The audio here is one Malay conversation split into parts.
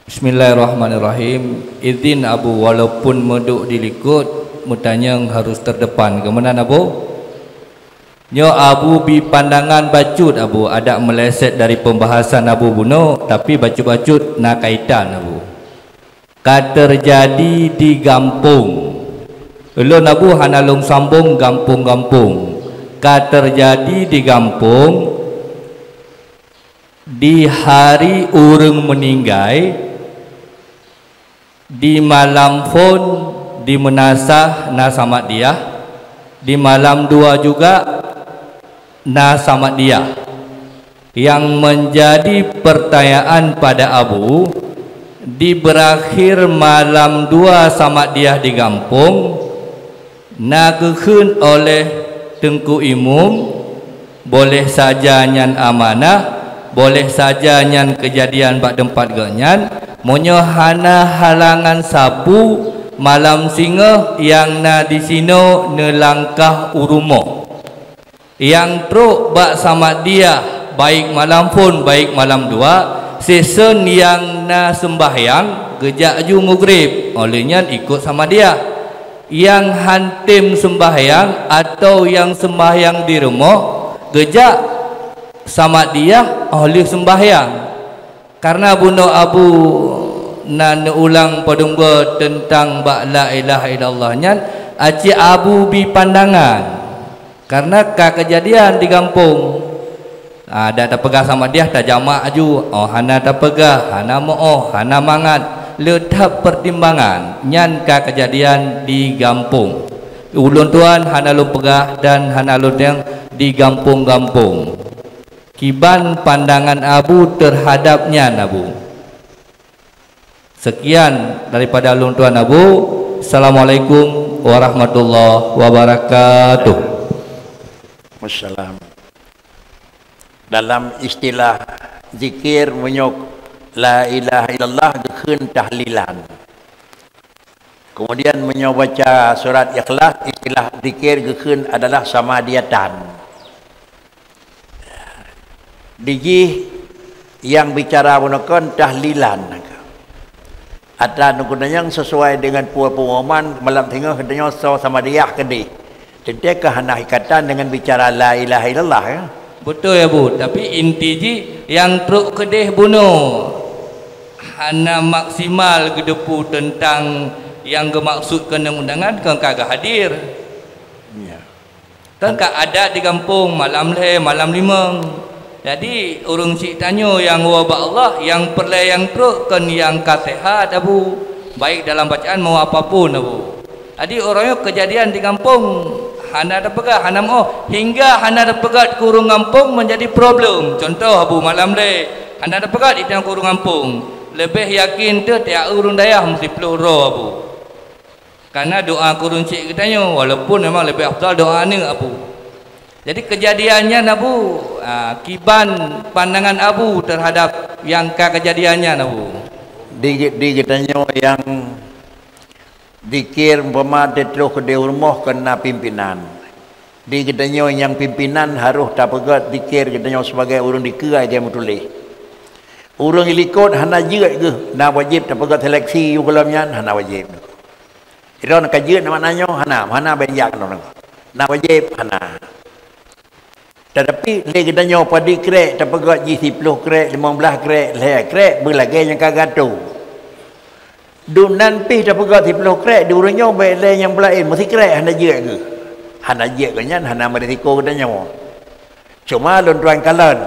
Bismillahirrahmanirrahim. Izin Abu, walaupun meduk dilikut, mutanya harus terdepan. Kemudian Abu? Nyo Abu bi pandangan bacut Abu, ada meleset dari pembahasan Abu bunuh, tapi bacut-bacut nak kaitan Abu. Terjadi di kampung. Ulun Abu hanalung sambung kampung-kampung. Terjadi di kampung di hari urang meninggal, di malam pun di menasah nasamat dia, di malam dua juga nasamat dia. Yang menjadi pertanyaan pada Abu, di berakhir malam dua samat dia di kampung, nageun oleh Tengku Imum, boleh saja nyan amanah, boleh saja nyan kejadian bak tempat genyan, monyo hana halangan sapu malam singa yang na di sino nelangkah urumo. Yang truk bak sama dia baik malam pun baik malam dua, season yang na sembahyang gejak ju maghrib, olehnya ikut sama dia. Yang hantim sembahyang atau yang sembahyang di rumah gejak sama dia oleh sembahyang. Karena bunuh Abu nan ulang padungga tentang bak la ilaha illallah nyan aci Abu bi pandangan. Karena kejadian di kampung ada tak pegah sama dia tak jamak aju, oh hana tak pegah, hana mo, hana mangat, letak pertimbangan nyan kejadian di kampung. Ulun tuan hana lu pegah dan hana lu yang di kampung-kampung. Kiban pandangan Abu terhadapnya Abu. Sekian daripada ulun tuan Abu. Assalamualaikum warahmatullahi wabarakatuh. Wassalam. Dalam istilah zikir menyok la ilaha illallah dikun tahlilan. Kemudian menyobaca surat ikhlas, istilah zikir dikun adalah samadiyatan. Diji yang bicara menekan tahlilan. Ada yang sesuai dengan pengumuman malam tengah katanya sama dia kedih. Tentu hana ikatan dengan bicara la ilaha illallah ya. Betul ya Bu, tapi inti ji yang truk kedih bunuh hana maksimal gedepu tentang yang gemaksudkan undangan kan kagak hadir. Ya. Kan ada di kampung malam malam 5. Jadi urung cik tanya yang wabak Allah yang perle yang truk kan yang kasihat Abu, baik dalam bacaan mau apapun Abu. Jadi orangnya kejadian di kampung hana ada pegat, hana mau hingga hana ada pegat kurung kampung menjadi problem. Contoh Abu malam hana ada pegat itu yang kurung kampung. Lebih yakin tu tiap urung dayah mesti peluh roh Abu. Karena doa kurung cik katanya walaupun memang lebih afdal doa ni Abu. Jadi kejadiannya Abu, kiban pandangan Abu terhadap yang kejadiannya Abu. Di katanya yang dikir umpama terus ke rumah kena pimpinan. Di katanya yang pimpinan harus tak pegat dikir katanya sebagai urang dikira dia menulis. Urang ilikut hana jeut ke, na wajib tak pegat seleksi yu kalamnya hana wajib. Itu nak jeut maknanya hana banyak na wajib hana. Tetapi le katanya pada krek tak pegat 10 krek 15 krek le krek belagi yang kagak tu. Dunan pi tak pegat 10 krek diurangnya baik le yang belain mesti krek hana jeut ke. Hana jeut ke nyan hana berisiko katanya. Cuma tuan kalan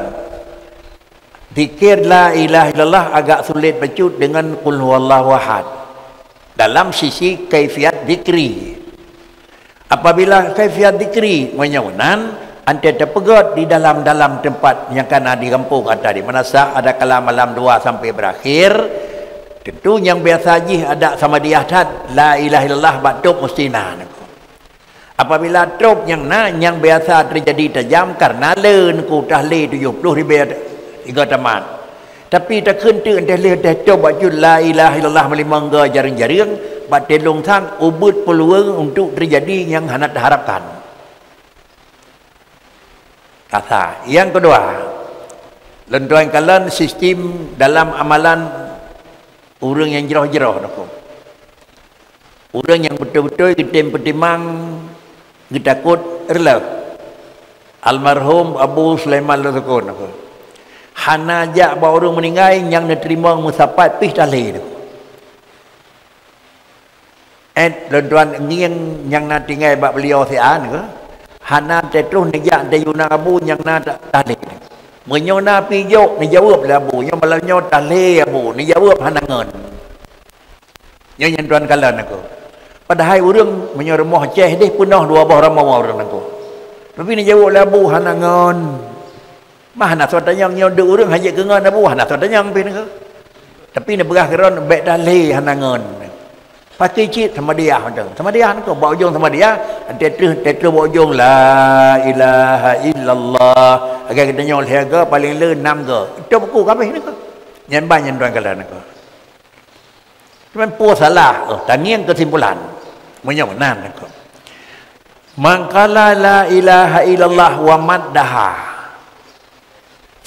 zikir la ilaha illallah agak sulit bacut dengan qul huwallahu ahad. Dalam sisi kaifiat zikri. Apabila kaifiat zikri menyaunan ante terpegat di dalam tempat yang kena di kampung ada di mana sah ada kala malam 2 sampai berakhir. Tentu yang biasa haji ada sama dia tad la ilaha illallah batuk mustina. Apabila trop yang yang biasa terjadi tajam karena len ku tahlil 70 ribu tiga tamat. Tapi tak kentu ante le dah trop baju la ilaha illallah melimangga jaring-jaring batin long thang ubud peluang untuk terjadi yang hanat harapkan. Kata yang kedua, lentuan kalian sistem dalam amalan Orang yang jerah-jerah nak. Orang yang betul-betul kita pertimang, kita takut rela. Almarhum Abu Sulaiman Al-Zakun nak. Hana ajak bawa orang meninggal yang nak terima musafat pih talih nak. Tuan-tuan ni yang nak tinggal bab beliau sian ke? Hana terus nejak dayuna Abu yang nak talih. Menyona pijok ni jawab lah Abu, yang malamnya talih Abu, ni jawab hana ngen. Yang tuan kalan aku. Padahal orang menyermoh ceh deh punah dua bah ramah orang aku. Tapi ni jawab lah Abu hana ngen. Mah nak suat tanyang nyon duk orang hajat ke ngen Abu, hana suat tanyang pin ke. Tapi ni berah keron baik talih hana ngen. Pakai cik sama dia macam. Sama dia nak bawa ujung sama dia. Terus bawa ujung la ilaha illallah. Agar kita nyol harga paling le 6 ke. Itu buku kabeh ni ke. Nyan banyak tuan kalian nak. Cuma puas salah. Taniang kesimpulan. Menyong nan nak. Mangkala la ilaha illallah wa maddaha.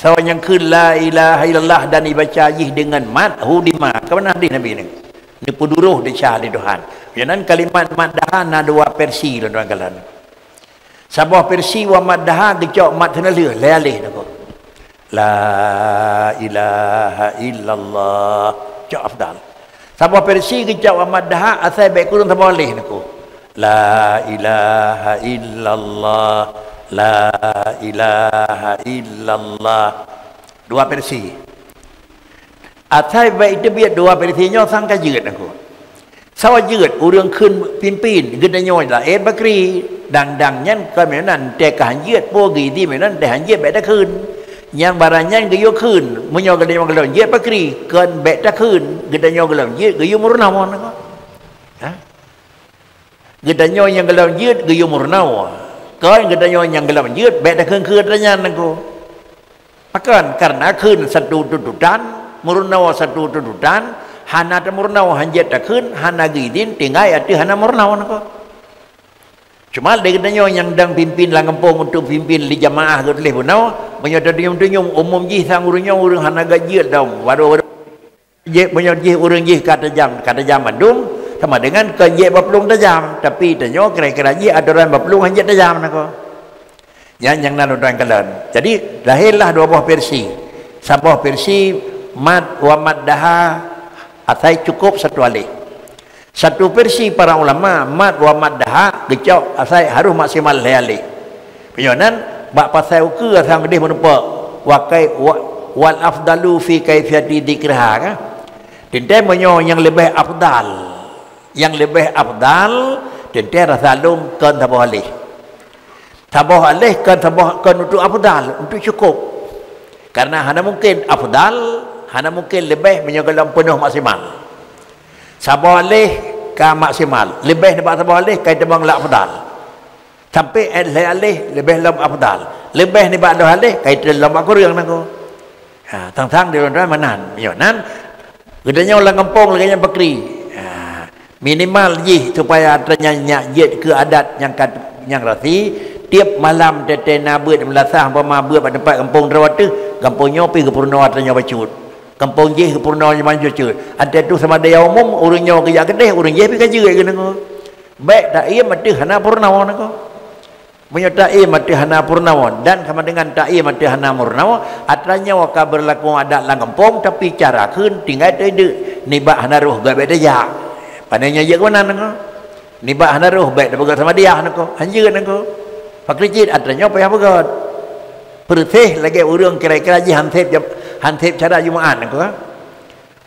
Sawan yang ke la ilaha illallah dan dibaca jih dengan mad hudima. Kemana hadis Nabi ni? Ni puduruh di syah di Tuhan. Jangan kalimat maddaha na dua versi tuan kalian. Sabah versi wa maddaha gecok mad tenalih lalih nak. La ilaha illallah cok afdal. Sabah versi gecok wa maddaha asal baik kurun sabah lih nak. La ilaha illallah la ilaha illallah. Dua versi. Atai baik itu biar dua perisinya sangka jerit aku. Sawa jerit orang kun pimpin gede nyoy lah. Bakri dang-dangnya kemenan tekah jerit pogi di menan teh jerit baik dah kun. Yang barangnya geyo kun menyo gede nyoy gelon jerit bakri kun baik dah kun gede nyoy gelon jerit geyo murnawon aku. Ha? Gede nyoy yang gelon jerit geyo murnawon. Kun gede nyoy yang gelon jerit baik dah kun tanya aku. Akan karena kun satu tututan murnawa satu tututan hana ta murnawa hanjet takun hana gidin tinggal ati hana murnawa nako. Cuma degenyo yang dang pimpin lang kampung untuk pimpin di jamaah ke leh punau menyata dium umum ji sang urunyo urang hana gajiat daum waro je menyata urang ji kata jam mandum sama dengan keje baplung tajam tapi tanyo kira-kira ji adaran baplung hanjet tajam nako. Yang nan orang kalian. Jadi lahirlah dua buah versi. Sebuah versi mad wa maddaha asai cukup satu alih. Satu versi para ulama mad wa maddaha gecok asai harus maksimal alih. Penyonan bak pasal ke sang gede menumpak wakai wal afdalu fi kaifiyati dzikrha kan. Tentang menyo yang lebih afdal. Yang lebih afdal tentang rasa lum kan tabah alih. Tabah alih kan tabah kan untuk afdal, untuk cukup. Karena hanya mungkin afdal hana mungkin lebih menyogalam penuh maksimal. Sabah alih ka maksimal. Lebih dapat sabah alih kai tebang la afdal. Sampai alih lebih lam afdal. Lebih ni bak alih kai dalam aku yang nangko. Ha tang-tang dia tuan manan. Yo nan gedenya orang kampung lagi yang bakri. Ha minimal ji supaya ternyanya jet ke adat yang rasi tiap malam tetena beut melasah pama beut pada tempat kampung terawat tu kampungnya pi ke purna ternya bacut. Kampung je ke purna je manjur cut. Ada tu sama daya umum urangnya kerja kedeh urang je pi kerja ke nangko. Baik tak ia mati hana purnawa nangko. Menyata ia mati hana purnawa dan sama dengan tak ia mati hana purnawa atranya waka berlaku adat lang kampung tapi cara keun tinggal teu nibak hana ruh gabe daya. Pandainya je ke mana nangko. Nibak hana ruh baik dak sama dia nangko. Hanjeun nangko. Pak Rijit atranya payah begat. Perteh lagi urang kira-kira je hansip cara Jumaat nako.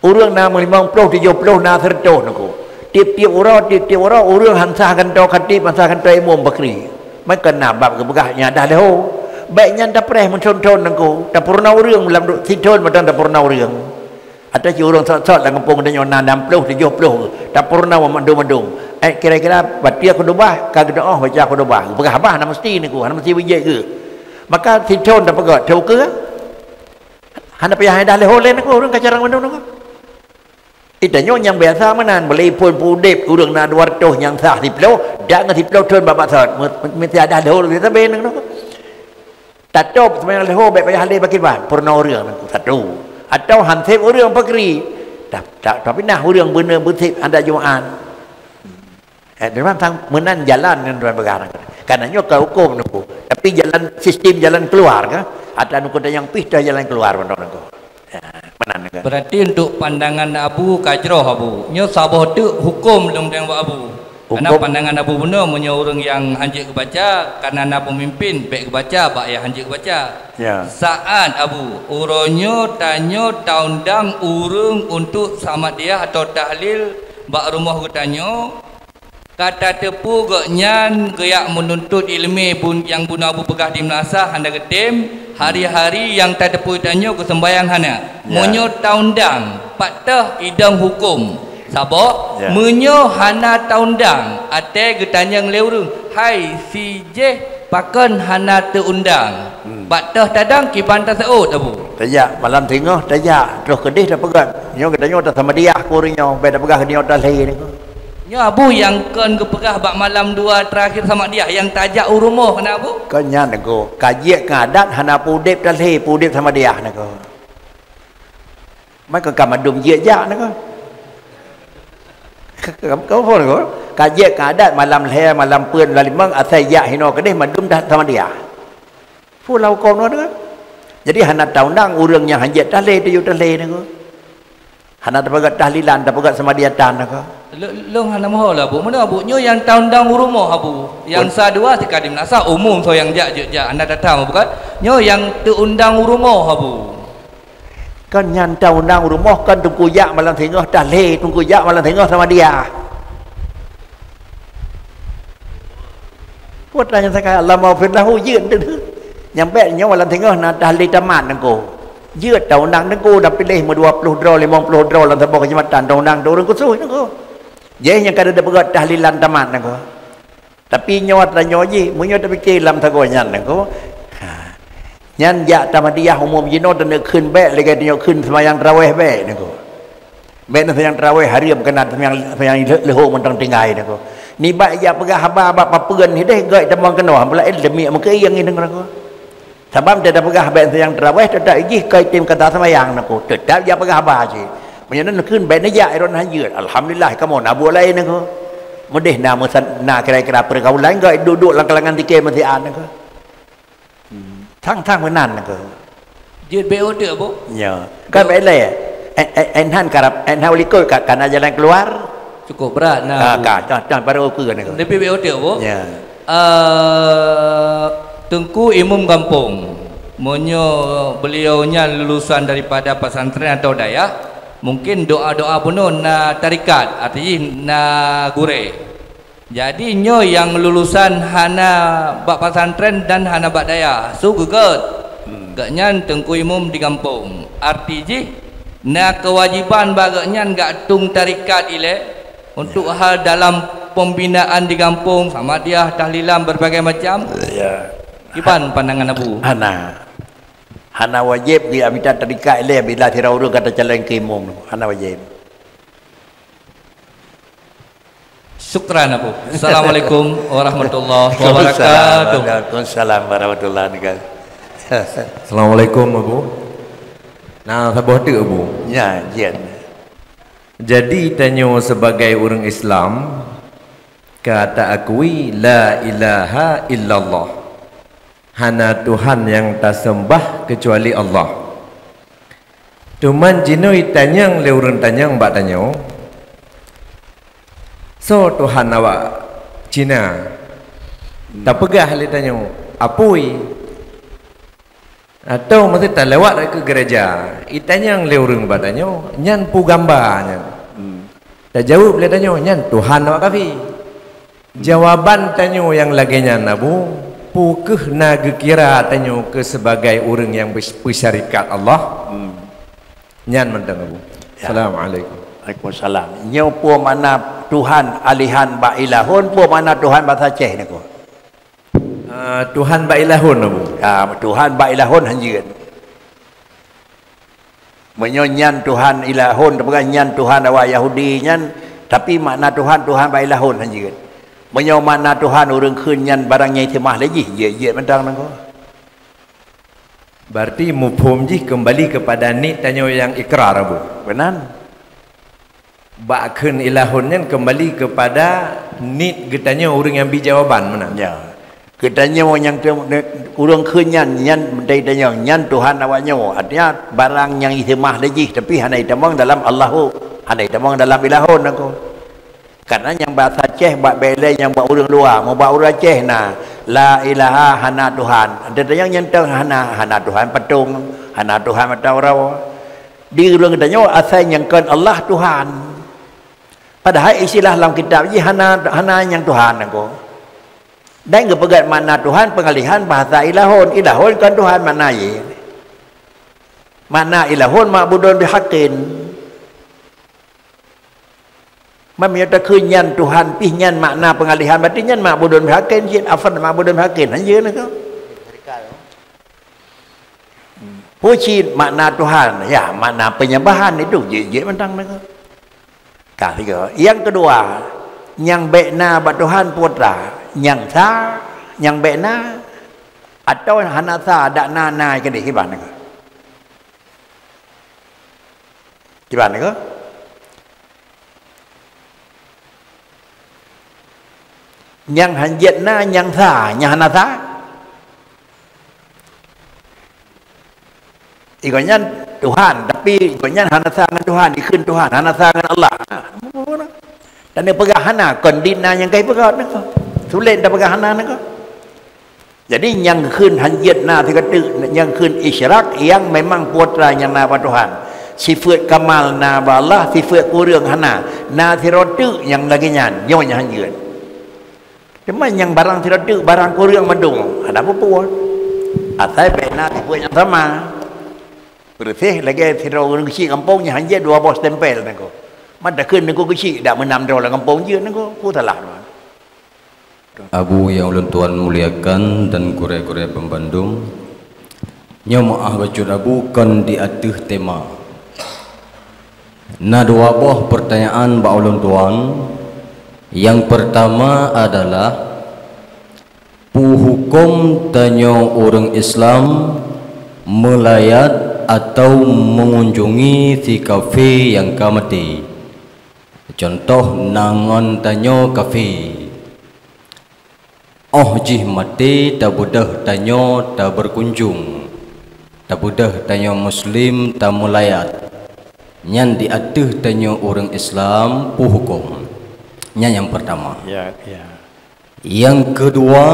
Urang na 50 70 na 100 nako. Tiap-tiap orang urang hansahkan tau khatib hansahkan tau imam bakri. Mai kena bab ke begahnya dah leho. Baiknya dah preh mencon-con nako. Tak purna urang dalam siton macam tak purna urang. Ada si urang sot-sot dalam kampung dia na 60 70 tak purna mandung-mandung. Kira-kira batia khutbah ka gedoah baca khutbah. Begah bah na mesti niku, hana mesti bijak ke. Maka siton dah pegat tau ke? Hana payah dah leho len aku orang kacarang mandung aku. Itanya yang biasa menan boleh pun pudip urang na 200 yang sah diplo dak ngan diplo ton babak sat mesti ada leho kita ben aku. Tatop sebenarnya leho baik payah le bakit ban purna urang aku satu. Atau hansip urang pakri tapi nah orang benar betul ada Jumaat. Dalam tang menan jalan dengan tuan perkara. Karenanya ke hukum tu. Tapi jalan sistem jalan keluar kan? Ada nuku yang pih dah jalan keluar benar tu. Menan kan. Berarti untuk pandangan Abu kajroh Abu. Nyo sabah tu hukum dalam tengok Abu. Karena pandangan Abu benar punya orang yang hanjik kebaca karena nak pemimpin baik kebaca bak ya hanjik kebaca. Ya. Saat Abu uronyo tanyo taundang urung untuk sama dia atau tahlil bak rumah ketanyo kata tepu gaknyan geyak menuntut ilmi pun yang pun Abu pegah di Melasa handa ketim hari-hari yang tak tepu tanyo ke sembayang hana. Monyo taundang patah idang hukum. Sabok menyo hana taundang ate getanyang leurung hai si je pakan hana teundang patah tadang kipan ta seut Abu tajak malam tengah tajak terus kedih dah pegat nyo katanya dah sama dia kurinyo be dah pegah dia dah leh ni nyo Abu yang kan ke pegah bak malam dua terakhir sama dia yang tajak urumoh kena Abu kan nyan ko kajiak ngadat hana pudip dah leh pudip sama dia nak ko mai ka kamadum je jak nak ko kau pun ko kajiak ngadat malam leh malam pun lalimang asai ya hino kedih madum dah sama dia pulau kau no kan jadi hana taundang urang yang hanjat dah leh tu dah leh nak ko hana dapat tahlilan dapat sama dia tan nak ko long hana moh lah Bu mana Bu nyo yang taundang urumoh Abu yang sadua sekadim nasa umum so yang jak anda datang bukan nyo yang teundang urumoh Abu kan nyan taundang urumoh kan tunggu yak malam tengah dah leh tunggu yak malam tengah sama dia putranya saya Allah maafirlahu yeun tu yang baik nyo malam tengah na dah leh tamat nangko yeut taundang nangko dah pilih 20 draw 50 draw lan tabok kecamatan taundang orang kusuh nangko je yang kada ada begat tahlilan tamat nangko tapi nyawat la nyoji munyo ta fikir lam tago nyan nangko nyan ya tamadiyah umum jino dan khun baik lagi dia khun sembahyang tarawih baik nangko baik sembahyang tarawih hariam kena sembahyang leho mentang tinggai nangko ni baik ya pegah haba papeun ni deh gai tamang kena pula demi mengke yang ini nangko sebab dia dah pegah baik sembahyang tarawih tak igi kai tim kata sembahyang nangko tetap ya pegah haba je menyenan khun baik ni ya iron hanjut alhamdulillah kamu nak buat lain nangko mudih na kira-kira pergaulan gai duduk lang-langan tikai masih an nangko thang menan ke jeut BO tu Bu ya kan baik le enhan karap enhan likut kana jalan keluar cukup berat nah dah baru ke ni lebih BO tu Bu ya Tengku Imam Kampung monyo beliaunya lulusan daripada pesantren atau dayah mungkin doa-doa penuh na tarikat artinya na gure jadi nyo yang lulusan hana bak pesantren dan hana bak daya so gugat gaknyan Tengku Imam di kampung artinya na kewajiban bagaknyan gak tung tarikat ile untuk hal dalam pembinaan di kampung sama dia tahlilan berbagai macam ya gimana pandangan Abu hana wajib di amita tarikat ile bila tirauru kata jalan ke imam hana wajib. Syukran Abu. Assalamualaikum warahmatullahi wabarakatuh. Waalaikumsalam warahmatullahi wabarakatuh. Assalamualaikum Abu. Nah, sabah tu Abu. Ya, jen. Jadi tanyo sebagai orang Islam kata akui la ilaha illallah. Hana Tuhan yang tak sembah kecuali Allah. Tuman jinoi tanyang le urang tanyang bak tanyo. So Tuhan awak Cina tak pegah le tanyo apui atau mesti tak lewat ke gereja itanyang le urang bak tanyo nyan pu gambar nyan tak jawab le tanyo nyan Tuhan awak kafi jawaban tanyo yang lagi nyan Abu pu keh na gekira tanyo ke sebagai orang yang bersyarikat Allah nyan mentang Abu ya. Assalamualaikum. Waalaikumsalam. Nyo pu mana Tuhan alihan ba ilahun pu mana Tuhan bahasa Aceh ni ko. Tuhan ba ilahun Abu. Tuhan ba ilahun hanjeun. Menyonyan Tuhan ilahun bukan nyan Tuhan awak Yahudi nyan tapi makna Tuhan ba ilahun hanjeun. Menyo mana Tuhan urang keun nyan barang nyai temah lagi ye mentang nang ko. Berarti mufhum ji kembali kepada ni tanyo yang ikrar Abu. Benar. Ba'kun ilahunnya kembali kepada need getanya orang yang ambil jawaban mana? Ya. Ketanya yang kurang kenyan nyan daya nyan Tuhan awaknya. Artinya barang yang ihtimah lagi tapi hana itamang dalam Allahu, hana itamang dalam ilahun aku. Karena yang bahasa Aceh buat bela yang buat orang luar, mau buat orang Aceh nah la ilaha hana Tuhan. Ada yang nyentang hana Tuhan patung, hana Tuhan mata orang. Di orang katanya asal nyangkan Allah Tuhan. Padahal istilah dalam kitab ni hana yang Tuhan aku. Dan kepegat makna Tuhan pengalihan bahasa ilahun. Ilahun kan Tuhan makna ye. Makna ilahun ma'budun bihaqqin. Meminta kunyan Tuhan pihnyan makna pengalihan berarti nyan ma'budun bihaqqin jin afad ma'budun bihaqqin hanya nak. Puji makna Tuhan ya makna penyembahan itu je mentang nak. Ketiga. Yang kedua, yang bekna bat Tuhan putra, yang sa, yang bekna atau hana sa dak na ke dik gimana ke? Gimana ke? Yang hanjet na, yang sa, yang hana sa. Ikonnya Tuhan, tapi ikonnya hana sa dengan Tuhan, ikun Tuhan, hana sa dengan Allah. Dan dia pegang hana kondina yang kai pegang nak. Sulit dah pegang hana nak. Jadi yang khun hanjat na thì kata yang khun isyrak yang memang putra yang na Tuhan. Sifat kamal na Allah, sifat kurang hana. Na thiratu yang lagi nyan, nyonya hanjat. Cuma yang barang thiratu barang kurang mendung. Ada apa pun. Asal bena sifat yang sama. Bersih lagi thirau orang kecil kampungnya hanjat dua bos tempel nak. Mada kun nengko kecil dak menam dau dalam kampung je nengko ku salah. Abu yang ulun tuan muliakan dan kurai-kurai pembandung. Nya maah baju Abu kan di atas tema. Na dua buah pertanyaan ba ulun tuan. Yang pertama adalah hukum tanya orang Islam melayat atau mengunjungi si kafe yang kamati. Contoh nangon tanyo kafe. Oh jih mati tak budah tanyo tak berkunjung. Tak budah tanyo muslim tak melayat. Nyan di atas tanyo orang Islam hukum. Nyan yang pertama. Ya. Yang kedua,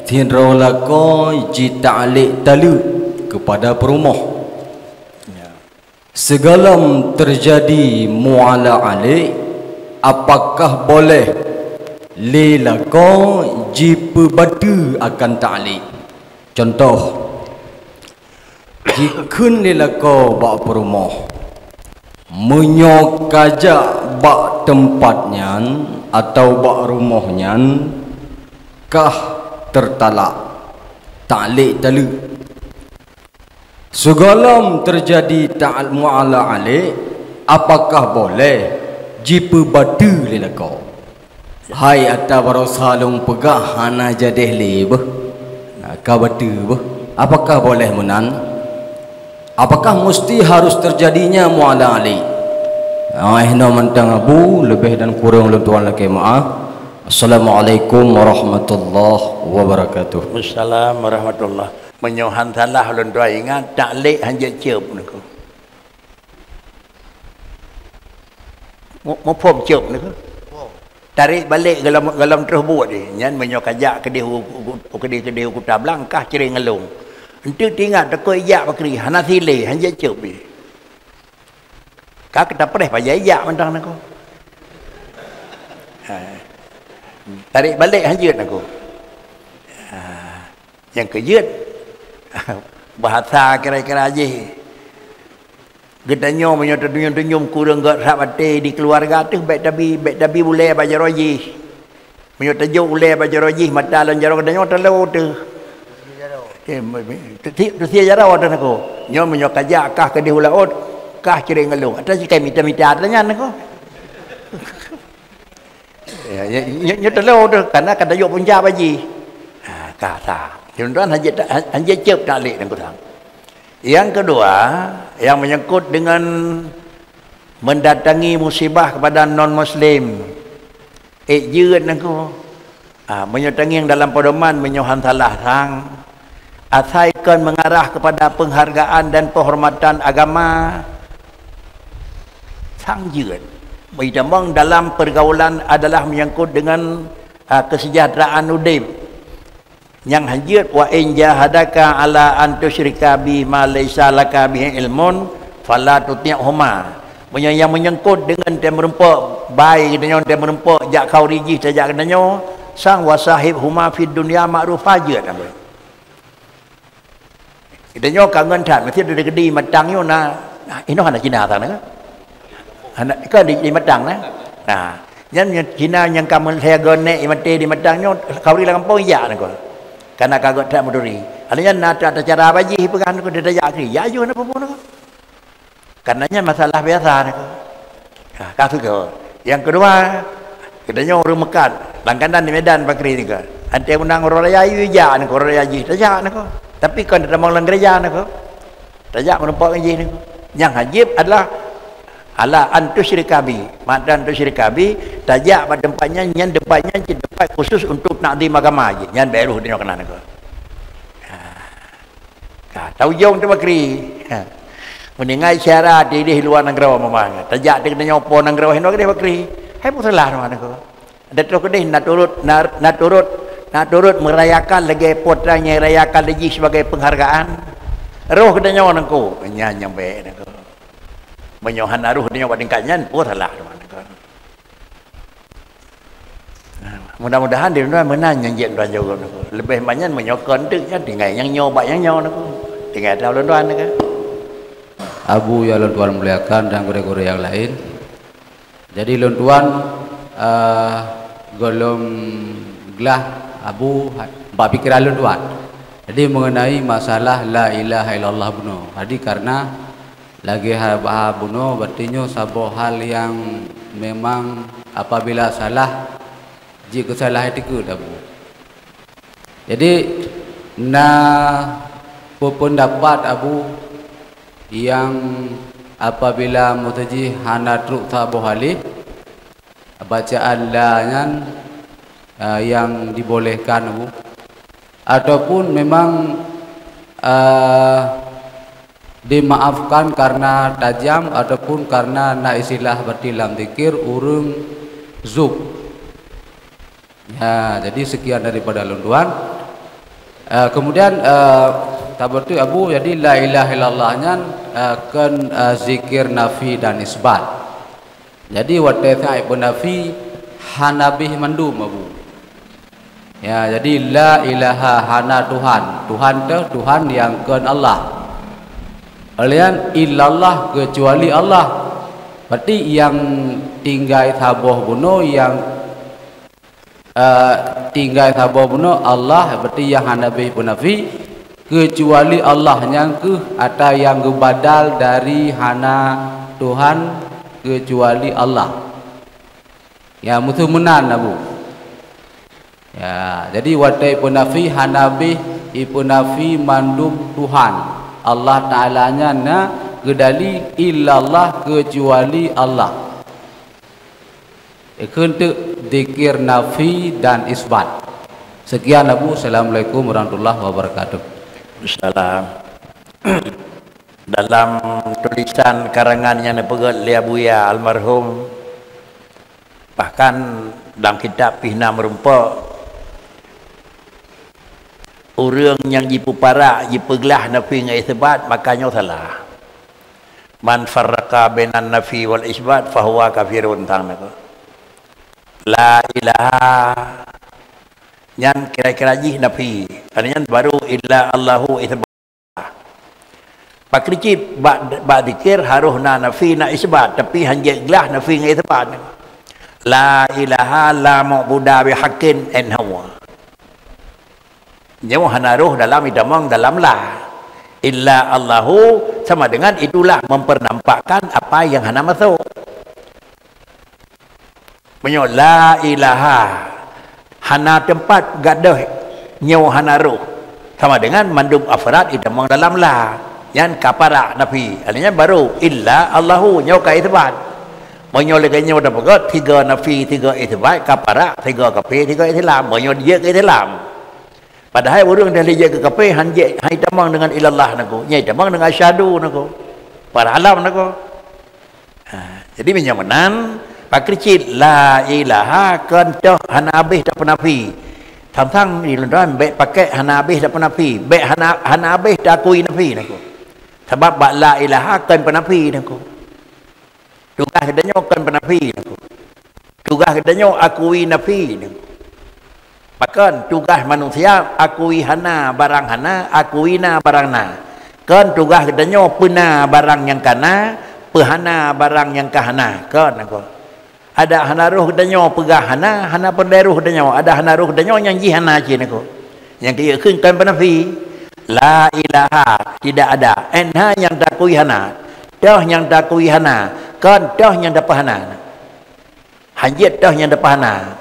tinrau lako ji ta'liq talu kepada perumah. Segalam terjadi mu'ala alik, apakah boleh lelako jipa batu akan ta'liq? Contoh, jika lelako bak perumah menyokajak bak tempatnya atau bak rumahnya kah tertalak ta'liq talu. Segalam terjadi ta'al mu'ala alik, apakah boleh jipa batu lelako? Hai atas barosalung pegah hana jadeh lebah ka batu bah. Apakah boleh menan? Apakah mesti harus terjadinya mu'ala alik? Ihna mentang Abu lebih dan kurang ulun tuan laki maaf. Assalamualaikum warahmatullahi wabarakatuh. Assalamualaikum warahmatullahi. Menyohan salah ulun tuan ingat ta'liq hanya cep nak. Mau pom cep nak. Tarik balik galam terus buat dia. Nyan menyokajak kedih kutab langkah cering ngelung. Entu tinggal tekoi yak bakri hana sile hanya cep ni. Kak kita pereh payah yak mentang nak. Tarik balik hanya nak. Yang kejut bahasa kira-kira aja. Gedanya menyata tunyum kurang gat rapate di keluarga tu baik dabi boleh baca roji. Menyata jo boleh baca roji mata lan jaro gedanya telo tu. Tu sia jaro tu aku. Nyo menyo kajak kah ke di hulaut kah ciri ngelung. Atas kai mita-mita tanya aku. Ya telo tu karena kata yo punca baji. Kata. Tuan-tuan hanya cep ta'liq dan kurang. Yang kedua, yang menyangkut dengan mendatangi musibah kepada non-muslim jeun aku menyatangi yang dalam pedoman menyohan salah sang asaikan mengarah kepada penghargaan dan penghormatan agama sang jeun memang dalam pergaulan adalah menyangkut dengan kesejahteraan udip yang hanjut wa in jahadaka ala an tusyrika bi ma laysa laka bihi ilmun fala tuti'huma yang menyangkut dengan dia merempuk baik katanya dia merempuk jak kau rijih sajak katanya sang wasahib huma fid dunya ma'ruf aja apa katanya kangen tat mesti ada gedi matang yo na ino hana Cina sana hana kan di matang nah yang Cina yang kamu saya gone imate di matangnya kau ri kampung ya ko karena kagot tak muduri alanya nata cara baji pegan ko dia ya kri ya yo na pun karenanya masalah biasa kasus kau yang kedua katanya orang Mekah langganan di Medan Bakri ni kan ante undang orang raya ya ni orang raya ji tajak ni ko tapi kan ada mau gereja ni ko tajak menumpang ji ni yang wajib adalah ala antusyrikabi madan tusyrikabi tajak pada tempatnya yang tempatnya tempat khusus untuk nakdim agama je yang baru dia kena ni ko tahu jong tu Bakri meningai syarat di luar negara memang tajak dia kena nyopo negara hino ke Bakri hai pun salah mana ko ada terus ke nak turut merayakan lagi putranya rayakan lagi sebagai penghargaan roh kena nyawa nangko nyanyang baik nangko menyohan aruh dia buat tingkatnya pun salah mana ko mudah-mudahan dia menang yang jet tuan jago nangko lebih banyak menyokon tu kan tinggal yang nyoba yang nyawa nangko tinggal tahu tuan nangko Abu yang Tuan muliakan dan guru-guru yang lain. Jadi Tuan golong gelah Abu bab pikiran Tuan. Jadi mengenai masalah la ilaha illallah buno. Jadi karena lagi bahas buno berarti sabo hal yang memang apabila salah jika salah itu Abu. Jadi pendapat Abu yang apabila mutaji hana truk tabuh halih bacaan la yang dibolehkan Abu ataupun memang dimaafkan karena tajam ataupun karena nak istilah berarti dalam zikir urung zub ya jadi sekian daripada lunduan kemudian tabar tu Abu jadi la ilaha illallahnya kan zikir nafi dan isbat. Jadi wataifa ibn nafi hanabih mandum Abu. Ya jadi la ilaha hana Tuhan. Tuhan tu Tuhan yang kan Allah. Alian illallah kecuali Allah. Berarti yang tinggal taboh buno yang tinggal taboh buno Allah berarti yang hanabih ibn nafi kecuali Allah yang atau yang badal dari hana Tuhan kecuali Allah ya mutu menan Abu ya jadi wadai punafi hanabi ipunafi mandum Tuhan Allah Ta'ala nya na kedali illallah kecuali Allah untuk zikir nafi dan isbat sekian Abu. Assalamualaikum warahmatullahi wabarakatuh. Salam. Dalam tulisan karangan yang dipegang oleh Abuya almarhum bahkan dalam kitab Pihna Merumpak orang yang dipuparak dipegelah nafi dengan isbat makanya salah man farraqa bainan nafi wal isbat fahuwa kafirun tang la ilaha yang kira-kira jih nafi artinya baru illa Allahu isbat pak kricip bak dikir harus na nafi na isbat tapi hanya gelah nafi dengan isbat la ilaha la ma'budu bihaqqin in huwa nyawa hanaruh dalam idamang dalam la illa Allahu sama dengan itulah mempernampakkan apa yang hana masuk menyo la ilaha hana tempat gadah nyawa hanaruh sama dengan mandum afrad idamang dalam la yang kapara nafi artinya baru illa Allahu nyawa ka isbat Menyolekannya udah pegot 3 nafi, 3 itsbat, kapara, 3 kafir, 3 Islam. Menyo dia ke Islam. Padahal orang dah dia ke kafir hai tamang dengan ilallah naku. Nyai tamang dengan syahadu naku. Para alam naku. Jadi menyamenan pak kecil la ilaha kan toh hana habis tak penafi. Tang-tang di London baik pakai hana habis tak penafi. Baik hana habis tak akui nafi naku. Sebab bak la ilaha kan penafi naku. Tugas kedanya kan penafi naku. Tugas kedanya akui nafi naku. Bahkan tugas manusia akui hana barang hana, akui na barang na. Kan tugas kedanya pena barang yang kana, pehana barang yang kahana. Kan aku. Ada hana ruh kedanya pegah hana, hana penderuh kedanya. Ada hana ruh kedanya yang jihana cina aku. Yang kia kan penafi. La ilaha tidak ada. Enha yang takui hana. Dah yang takui hana. Kan dah yang dapat hana. Hajat dah yang dapat hana.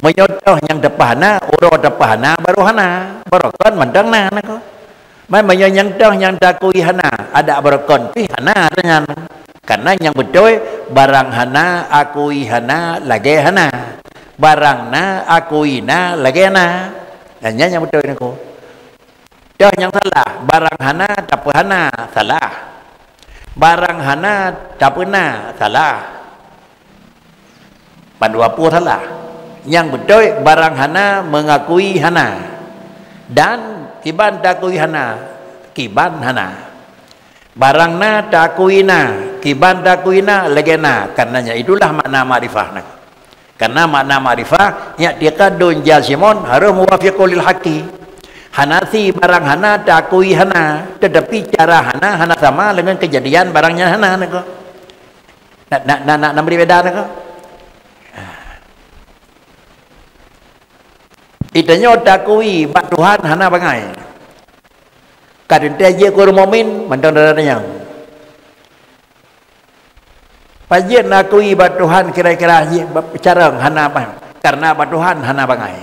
Menyotoh yang dapahana, uro dapahana baru hana, barokon mandang na nako. Mai menyotoh yang dakui hana, ada barokon pi hana dengan. Karena yang betul barang hana akui hana lagi hana. Barang na akui na lagi hana. Hanya yang betul nako. Dah yang salah, barang hana dapahana salah. Barang hana dapuna salah. Pandua pun salah. Yang betul barang hana mengakui hana dan kiban takui hana kiban hana barang na takui na kiban takui na legena. Karenanya itulah makna ma'rifah nak. Karena makna ma'rifah ya dia kadun jasimon harus muwafiqul lil haqi. Hanasi barang hana takui hana, tetapi cara hana sama dengan kejadian barangnya hana nak. Nak berbeda nak. Itanya takui bak Tuhan hana bangai. Kadang dia kur mukmin mandang dadanya. Pajen nakui bak Tuhan kira-kira carang hana apa? Karena bak Tuhan hana bangai.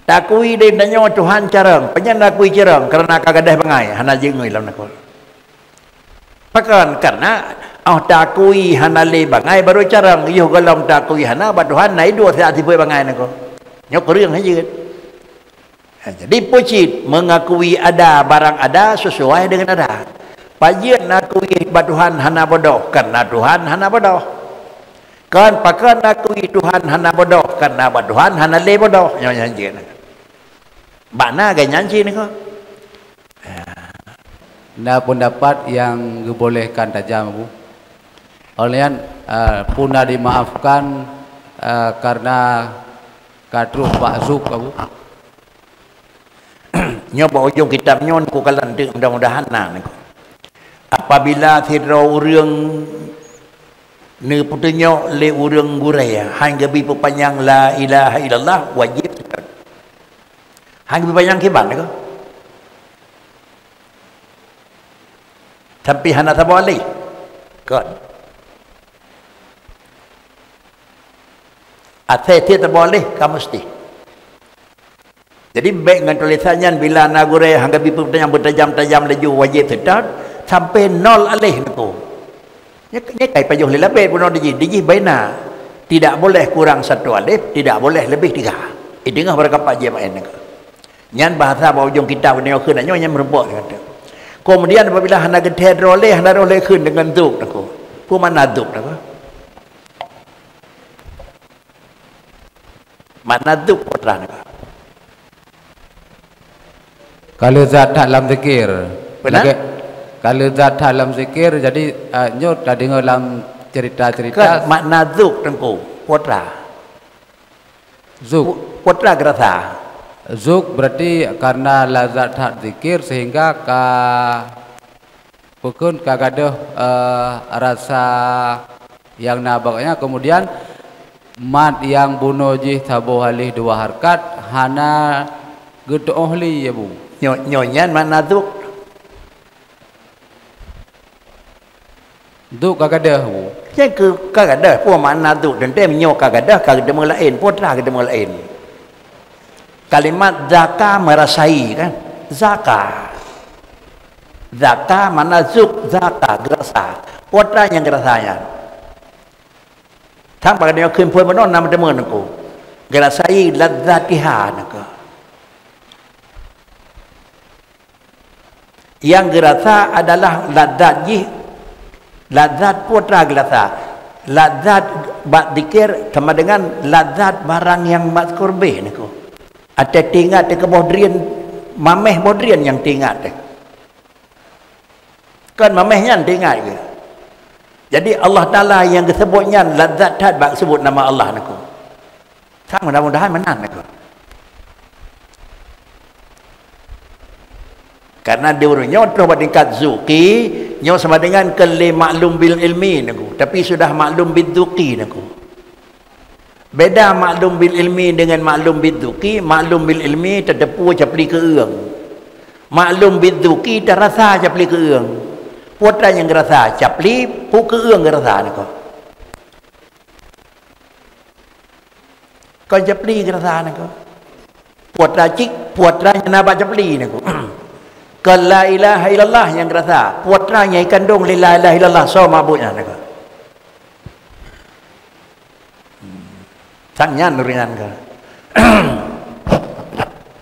Takui dendanya Tuhan carang, penyen nakui carang karena kagadah bangai hana jengui lam nakul. Pakan karena takui hana le bangai baru carang, yo galam takui hana bak Tuhan nai dua saat tipu bangai nakul. Nyokរឿងsaja. Jadi pucit mengakui ada barang ada sesuai dengan ada. Pajian nakui Tuhan hana bodoh karena Tuhan hana bodoh. Kan pakan nakui Tuhan hana bodoh karena Tuhan hana le bodoh. Nyanyi. Bana gay nyanyi ni kok. Nah, pendapat yang dibolehkan tajam Bu. Oleh punah dimaafkan karena kadruh Pak Zuk Abu. Nyoba ujung kitab nyon ku kalan dek mudah-mudahan na. Apabila thira urang ne putunyo le urang guraya hang gabi panjang la ilaha illallah wajib. Hang gabi panjang kiban ko. Tapi hana tabali. Kan. Athe tidak boleh kamu mesti. Jadi baik dengan tulisannya bila nagure hangga bipu yang bertajam-tajam laju wajib sedar sampai nol alih itu. Nya kai pajuh lebih pun diji baina. Tidak boleh kurang satu alif, tidak boleh lebih 3. Dengar berapa je main ni. Nyan bahasa bau ujung kita ni keun anyo nyan merebok kata. Kemudian apabila hana geteh roleh keun dengan zuk aku. Pu mana zuk aku? Mana zuk putra ni. Kalau zat dalam zikir, benar? Kalau zat dalam zikir, jadi nyot dah dengar dalam cerita-cerita. Kan makna zuk tengku putra. Zuk putra gerasa. Zuk berarti karena lazat hak zikir sehingga pukun kagaduh rasa yang nabaknya. Kemudian mat yang bunuh jih tabuh halih 2 harkat hana gedohli ya Bu. Nyonya mana zuk? Zuk kagaduh Bu. Yang ke kagaduh pu mana zuk dan dia menyo kagaduh lain putra lain. Kalimat zaka merasai kan? Zaka mana zuk zaka gerasa. Putra yang gerasanya. ทั้งปากเดียวคืนพลมานอนนำแต่เมื่อนักกูgerasai ladzatiha naka yang gerasa adalah ladzat putra gerasa ladzat bak dikir sama dengan ladzat barang yang mazkur bih naka ada tingat ke bodrian mameh bodrian yang tingat kan mamehnya tingat ke jadi Allah Ta'ala yang disebutnya ladzat tad bak sebut nama Allah naka tak mudah-mudahan menang naka karena dia urutnya terus tingkat zuki nyo sama dengan kele maklum bil ilmi naka tapi sudah maklum bil zuki naka beda maklum bil ilmi dengan maklum bil zuki maklum bil ilmi terdepu capli ke eung maklum bil zuki terasa capli ke eung putra yang gerasa capli pu ke eung gerasa naka kau japli kerasa nako putra cik putranya naba japli nako kalau la ilaha illallah yang kerasa putranya ikan dong la ilaha illallah so mabuknya nako sangnya nurian ka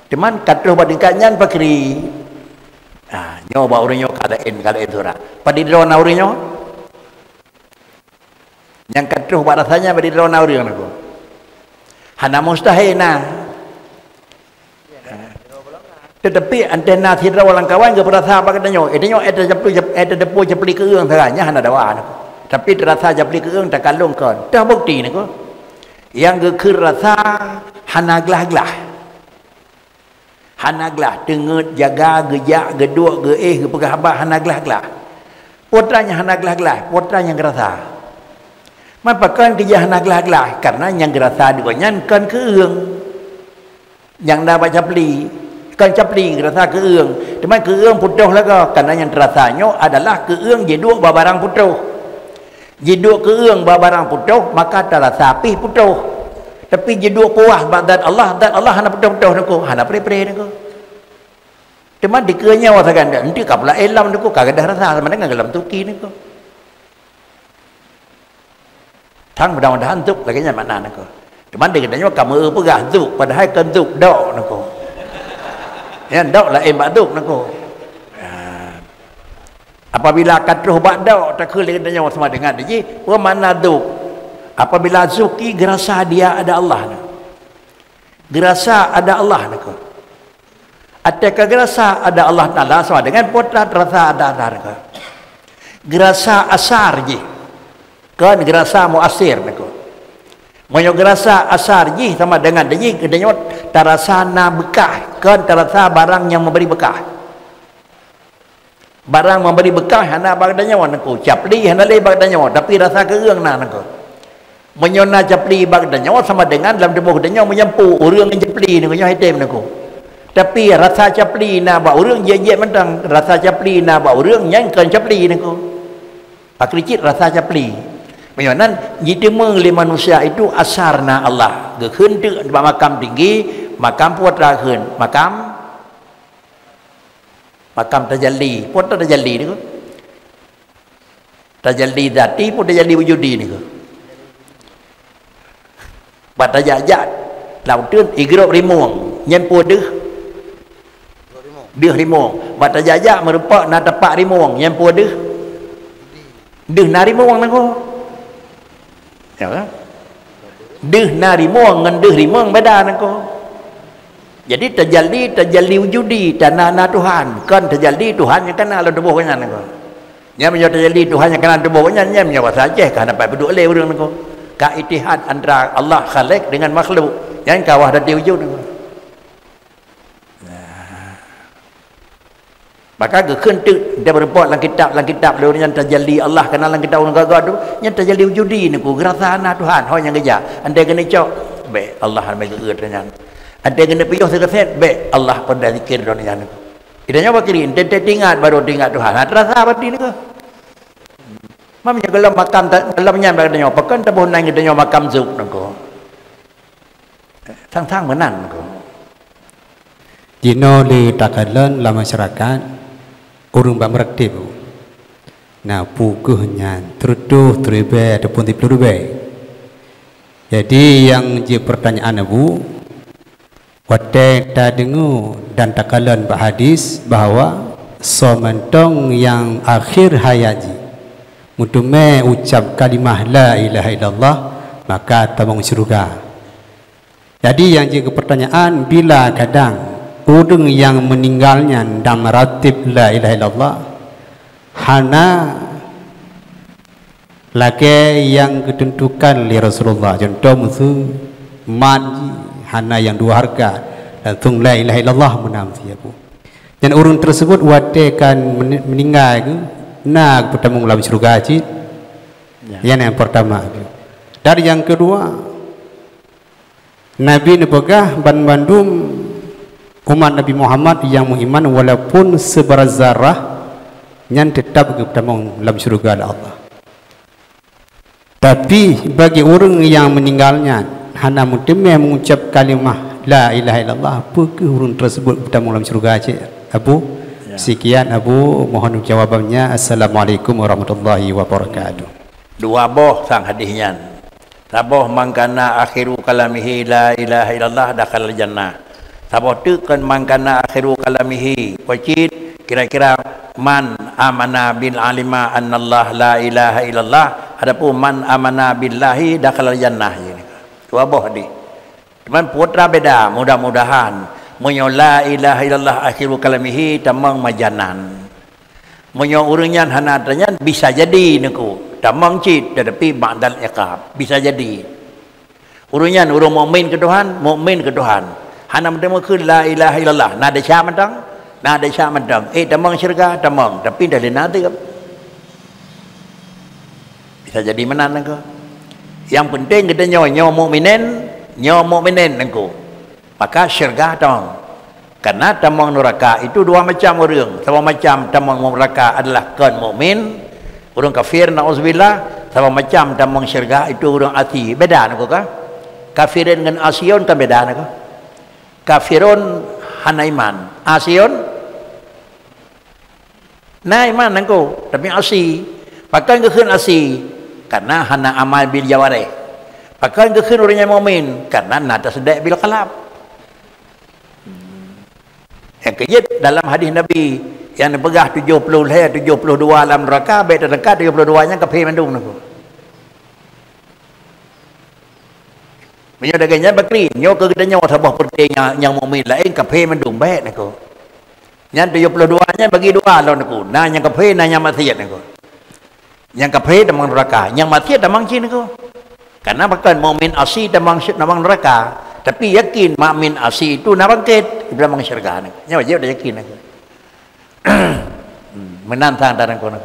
teman katuh badingkanyan pakri nyo ba urinyo kalain tura padidrona urinyo yang katuh ba rasanya padidrona urinyo nako hana mustahil tetapi antena tidak orang kawan ke berasa apa katanya itu ada depu japli ke eung teranya hana dawa tapi terasa japli ke eung tak kalung kan dah bukti ni ko yang ke rasa hana glah dengut jaga gejak geduk ge pegahaba hana glah putranya hana glah putranya gerasa maka kerja nak lah karena yang gerasa duanya kan ke eung yang dah baca beli kan capli gerasa ke eung teman ke eung putuh laga karena yang terasanya adalah ke eung jeduk barang putuh jeduk ke eung barang putuh maka terasa pih putuh tapi jeduk puas dan Allah hana putuh nako hana pre nako teman dikenya wasakan nanti kapla elam nako kagak ada rasa sama dengan dalam tuki nakoทั้งmudah-mudahan zuk lagi nya makna nako cuman dia katanya kamu pegah zuk padahal kan zuk dok nako ya dok lah bak zuk nako apabila katruh bak dok tak kele katanya sama dengan dia apa makna zuk apabila zuki gerasa dia ada Allah gerasa ada Allah nako atika gerasa ada Allah Taala sama dengan putra terasa ada nako gerasa asar je kan gerasa muasir nako moyo gerasa asar ji sama dengan deji kedenya terasa na bekah kan terasa barang yang memberi bekah barang memberi bekah hana bagdanya nako capli hana le bagdanya tapi rasa ke eung na nako menyona capli bagdanya sama dengan dalam tubuh kedenya menyampu urang yang capli nako nya hitem nako tapi rasa capli na ba urang je mentang rasa capli na ba urang yang kan capli nako akricit rasa capli Menyonan jika mengli manusia itu asarna Allah gehentu makam tinggi makam putra hen makam tajalli putra tajalli ni ko tajalli zati putra tajalli wujudi ni ko bata jajat lau tươn igrop rimuang nyen pu deuh rimuang bata jajak merupak na tapak rimuang nyen pu deuh na rimuang na ko ya kan deuh nari muang ngan deuh rimang beda nako jadi tajalli wujudi tanana Tuhan kan tajalli Tuhan yang kenal tubuh nya nako nya menyo tajalli Tuhan yang kenal tubuh nya menyo saja kan dapat beduk le urang nako ka itihad antara Allah khaliq dengan makhluk yang kawah dadi wujud nako maka gekentu dia berbuat dalam kitab lu yang tajalli Allah kenal dalam kitab orang gagak tu yang tajalli wujudi ni ku gerasana Tuhan hoi yang geja ande kena cok be Allah amai geut dengan ande kena piyuh sekeset be Allah pada zikir don yang ku idanya bakiri ente tingat baru tingat Tuhan terasa berarti ni ku mamnya kalau makam dalamnya bagdanya pakan tabuh nang gedanya makam zuk nako sang menang nako Dino li takalan la masyarakat urung ba merekti bu na puguhnya truduh trebe ataupun tiplurube Jadi yang je pertanyaan Abu, watai tak dengar dan tak kalan hadis bahawa sementong yang akhir hayat mutume ucap kalimah la ilaha illallah maka tamang syurga. Jadi yang je pertanyaan, bila kadang orang yang meninggalnya dalam maratib la ilaha illallah hana lagi yang ketentukan oleh Rasulullah, contoh musuh manji hana yang dua harga dan tung la ilaha illallah menam siapu. Dan orang tersebut watekan meninggal ke nak bertemu dalam syurga cik. Yang pertama. Dari yang kedua, Nabi nepegah bandum umat Nabi Muhammad yang beriman walaupun seberat zarah yang tetap bertemu dalam syurga Allah. Tapi bagi orang yang meninggalnya hana mutime mengucap kalimah la ilaha illallah, apakah orang tersebut bertemu dalam syurga cik Abu? Sekian Abu, mohon jawabannya. Assalamualaikum warahmatullahi wabarakatuh. Dua boh sang hadisnya. Saboh mangkana akhiru kalamihi la ilaha illallah dakhala jannah. Saboh tu kan mangkana akhiru kalamihi wajid kira-kira man amana bil alima annallah la ilaha illallah, adapun man amana billahi dakhala jannah ini. Dua boh di. Cuman putra beda, mudah-mudahan munyo la ilaha illallah akhiru kalamihi tamang majanan. Munyo urangnya hanatanya bisa jadi niku. Tamang cid tetapi ba'dal iqab bisa jadi. Urangnya urang mukmin ke Tuhan, mukmin ke Tuhan. Hana bertemu ke la ilaha illallah. Nada sya mentang, nada sya mentang. Tamang syurga, tamang. Tapi dah nanti bisa jadi menan niku. Yang penting kita nyo mukminin niku. Maka syurga tamang. Karena tamang neraka itu dua macam orang. Sama macam tamang neraka adalah kaum mukmin, orang kafir na'udzubillah. Sama macam tamang syurga itu orang asi. Beda niku kah? Kafirin dengan asiun kan beda niku. Kafirun hana iman, asiun na iman niku, tapi asi. Pakai keun asi karena hana amal bil jawarih. Pakai keun orang yang mukmin karena nada sedek bil qalb. Yang kejut dalam hadis Nabi yang dipegah 72 dalam neraka, baik neraka 72 nya kafir mandung niku. Menyo dagangnya bakri, nyo ke kita nyo sabah penting yang mukmin lain kafir mandung baik niku. Yang 72 nya bagi dua lawan niku. Nah yang kafir nah yang maksiat niku. Yang kafir damang neraka, yang maksiat damang cin niku. Karena bahkan mukmin asli damang neraka. Tapi yakin mukmin asli itu nak bangkit dalam syurga ni. Nya wajib dah yakin aku. Menantang dalam kono.